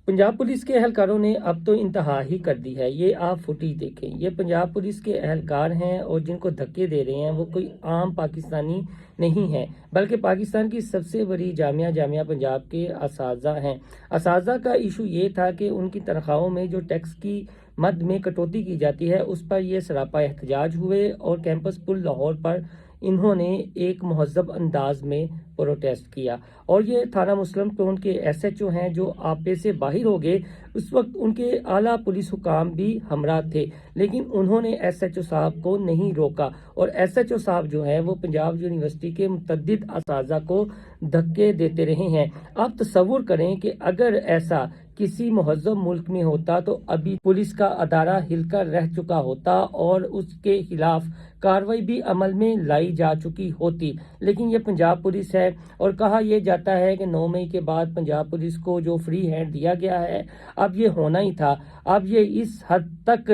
Punjab police के एहलकारों ने अब तो इंतहा ही कर दी है। ये आप फुटेज देखें, ये पंजाब पुलिस के एहलकार हैं और जिनको धक्के दे रहे हैं वो कोई आम पाकिस्तानी नहीं है, बल्कि पाकिस्तान की सबसे बड़ी जामिया पंजाब के असातिज़ा हैं। असातिज़ा का इशू ये था कि उनकी तनख्वाहों में जो टैक्स की मद में कटौती की जाती है उस पर ये सरापा एहतजाज हुए और कैंपस पुल लाहौर पर इन्होंने एक महज़ब अंदाज में प्रोटेस्ट किया। और ये थाना मुस्लिम टोन के SHO हैं जो आपे से बाहर हो गए। उस वक्त उनके आला पुलिस हुकाम भी हमरा थे, लेकिन उन्होंने SHO साहब को नहीं रोका और SHO साहब जो है वो पंजाब यूनिवर्सिटी के मुतअद्दिद असातिज़ा को धक्के देते रहे हैं। आप तसव्वुर करें कि अगर ऐसा किसी महज़ब मुल्क में होता तो अभी पुलिस का अदारा हिलकर रह चुका होता और उसके खिलाफ कार्रवाई भी अमल में लाई जा चुकी होती। लेकिन ये पंजाब पुलिस है और कहा यह जाता है कि 9 मई के बाद पंजाब पुलिस को जो फ्री हैंड दिया गया है अब ये होना ही था। अब ये इस हद तक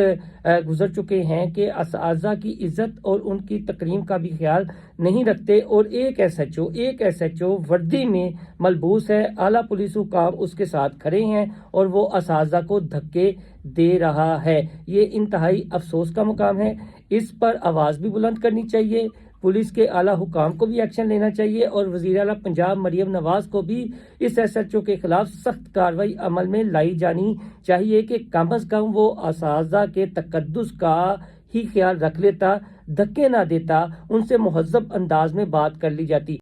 गुजर चुके हैं कि असातिज़ा की इज्जत और उनकी तकरीम का भी ख्याल नहीं रखते और एक SHO वर्दी में मलबूस है, आला पुलिस हुकाम उसके साथ खड़े हैं और वो असातिज़ा को धक्के दे रहा है। ये इंतहाई अफसोस का मुकाम है। इस पर आवाज़ भी बुलंद करनी चाहिए, पुलिस के आला हुकाम को भी एक्शन लेना चाहिए और वज़ीर आला पंजाब मरियम नवाज को भी इस SHO के खिलाफ सख्त कार्रवाई अमल में लाई जानी चाहिए कि कम अज़ कम वो असातिज़ा के तकद्दुस का ही ख्याल रख लेता, धक्के ना देता, उनसे मुहज़्ज़ब अंदाज में बात कर ली जाती।